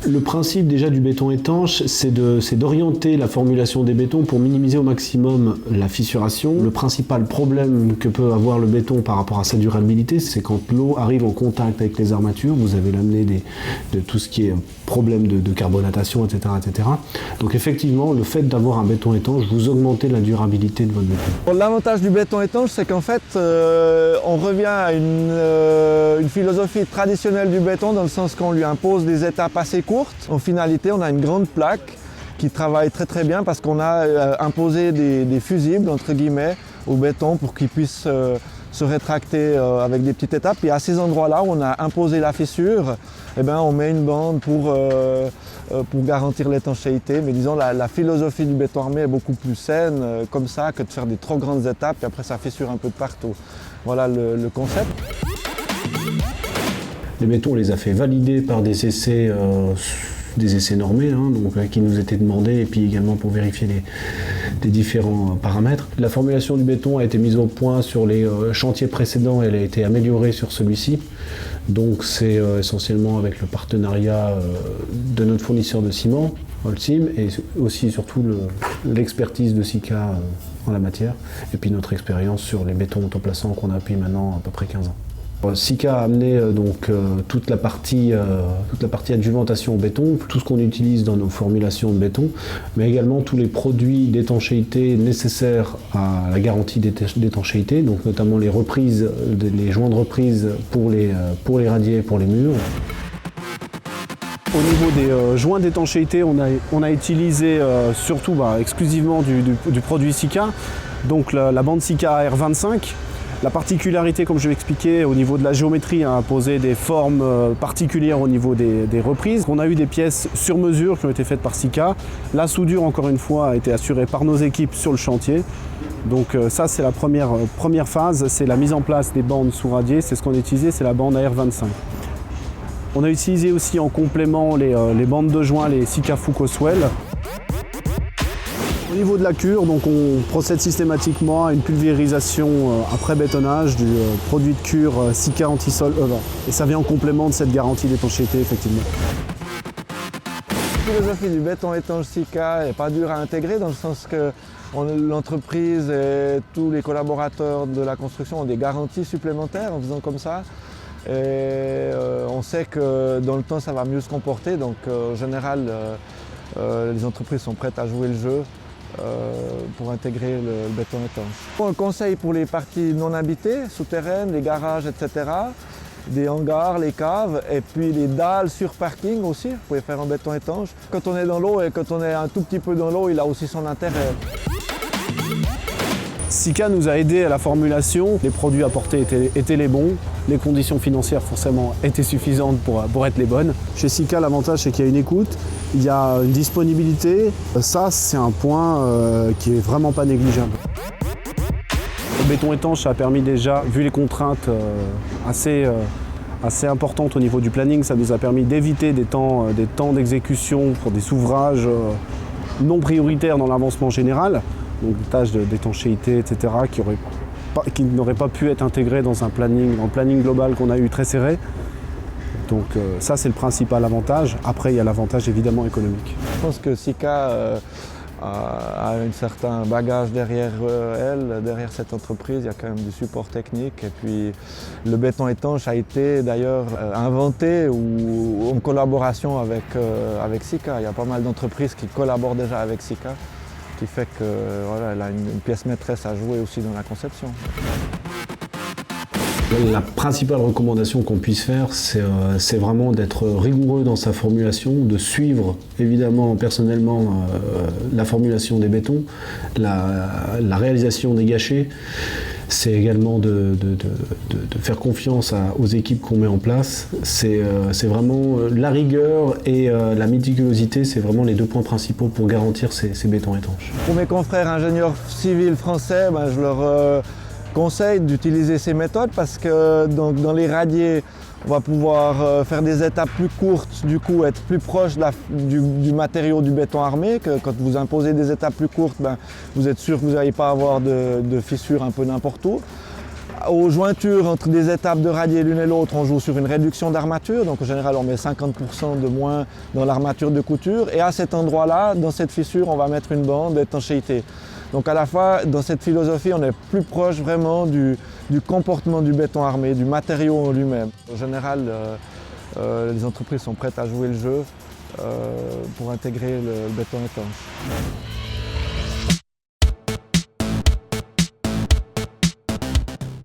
Le principe déjà du béton étanche, c'est d'orienter la formulation des bétons pour minimiser au maximum la fissuration. Le principal problème que peut avoir le béton par rapport à sa durabilité, c'est quand l'eau arrive en contact avec les armatures, vous avez l'amené de tout ce qui est problème de carbonatation, etc., etc. Donc effectivement, le fait d'avoir un béton étanche, vous augmentez la durabilité de votre béton. L'avantage du béton étanche, c'est qu'en fait, on revient à une philosophie traditionnelle du béton, dans le sens qu'on lui impose des étapes assez courtes. En finalité, on a une grande plaque qui travaille très très bien parce qu'on a imposé des fusibles, entre guillemets, au béton pour qu'il puisse se rétracter avec des petites étapes. Et à ces endroits-là où on a imposé la fissure, eh ben, on met une bande pour garantir l'étanchéité. Mais disons, la philosophie du béton armé est beaucoup plus saine comme ça que de faire des trop grandes étapes et après ça fissure un peu de partout. Voilà le concept. Les bétons, on les a fait valider par des essais normés, hein, donc, qui nous étaient demandés, et puis également pour vérifier les différents paramètres. La formulation du béton a été mise au point sur les chantiers précédents, elle a été améliorée sur celui-ci. Donc c'est essentiellement avec le partenariat de notre fournisseur de ciment, Holcim, et aussi surtout l'expertise de Sika en la matière, et puis notre expérience sur les bétons autoplaçants qu'on a depuis maintenant à peu près 15 ans. Sika a amené toute la partie adjuvantation au béton, tout ce qu'on utilise dans nos formulations de béton, mais également tous les produits d'étanchéité nécessaires à la garantie d'étanchéité, donc notamment les reprises, les joints de reprise pour les radiers et pour les murs. Au niveau des joints d'étanchéité, on a utilisé surtout exclusivement du produit Sika, donc la bande Sika AR25. La particularité, comme je l'ai expliqué, au niveau de la géométrie, a imposé des formes particulières au niveau des reprises. On a eu des pièces sur mesure qui ont été faites par Sika. La soudure, encore une fois, a été assurée par nos équipes sur le chantier. Donc ça, c'est la première phase, c'est la mise en place des bandes sous radier. C'est ce qu'on a utilisé, c'est la bande AR25. On a utilisé aussi en complément les bandes de joint, les Sika Fucoswell. Au niveau de la cure, donc on procède systématiquement à une pulvérisation après bétonnage du produit de cure Sika anti-sol EVA. Et ça vient en complément de cette garantie d'étanchéité, effectivement. La philosophie du béton étanche Sika n'est pas dure à intégrer, dans le sens que l'entreprise et tous les collaborateurs de la construction ont des garanties supplémentaires en faisant comme ça. Et on sait que dans le temps ça va mieux se comporter, donc en général les entreprises sont prêtes à jouer le jeu pour intégrer le béton étanche. Un conseil pour les parties non habitées, souterraines, les garages, etc. Des hangars, les caves et puis les dalles sur parking aussi, vous pouvez faire en béton étanche. Quand on est dans l'eau et quand on est un tout petit peu dans l'eau, il a aussi son intérêt. Sika nous a aidés à la formulation, les produits apportés étaient les bons, les conditions financières forcément étaient suffisantes pour être les bonnes. Chez Sika, l'avantage c'est qu'il y a une écoute, il y a une disponibilité, ça c'est un point qui est vraiment pas négligeable. Le béton étanche a permis déjà, vu les contraintes assez importantes au niveau du planning, ça nous a permis d'éviter des temps d'exécution pour des ouvrages non prioritaires dans l'avancement général. Donc des tâches d'étanchéité, etc., qui n'auraient pas pu être intégrées dans un planning global qu'on a eu très serré. Donc ça, c'est le principal avantage. Après, il y a l'avantage évidemment économique. Je pense que Sika a un certain bagage derrière elle, derrière cette entreprise. Il y a quand même du support technique. Et puis le béton étanche a été d'ailleurs inventé ou en collaboration avec Sika. Il y a pas mal d'entreprises qui collaborent déjà avec Sika, qui fait qu'elle a une pièce maîtresse à jouer aussi dans la conception. La principale recommandation qu'on puisse faire, c'est vraiment d'être rigoureux dans sa formulation, de suivre évidemment personnellement la formulation des bétons, la réalisation des gâchets. C'est également de faire confiance aux équipes qu'on met en place. C'est vraiment la rigueur et la méticulosité, c'est vraiment les deux points principaux pour garantir ces bétons étanches. Pour mes confrères ingénieurs civils français, je leur conseille d'utiliser ces méthodes parce que dans les radiers, on va pouvoir faire des étapes plus courtes, du coup être plus proche du matériau du béton armé, que quand vous imposez des étapes plus courtes, vous êtes sûr que vous n'allez pas avoir de fissures un peu n'importe où. Aux jointures entre des étapes de radier l'une et l'autre, on joue sur une réduction d'armature. Donc en général, on met 50% de moins dans l'armature de couture. Et à cet endroit-là, dans cette fissure, on va mettre une bande d'étanchéité. Donc à la fois, dans cette philosophie, on est plus proche vraiment du comportement du béton armé, du matériau en lui-même. En général, les entreprises sont prêtes à jouer le jeu pour intégrer le béton étanche.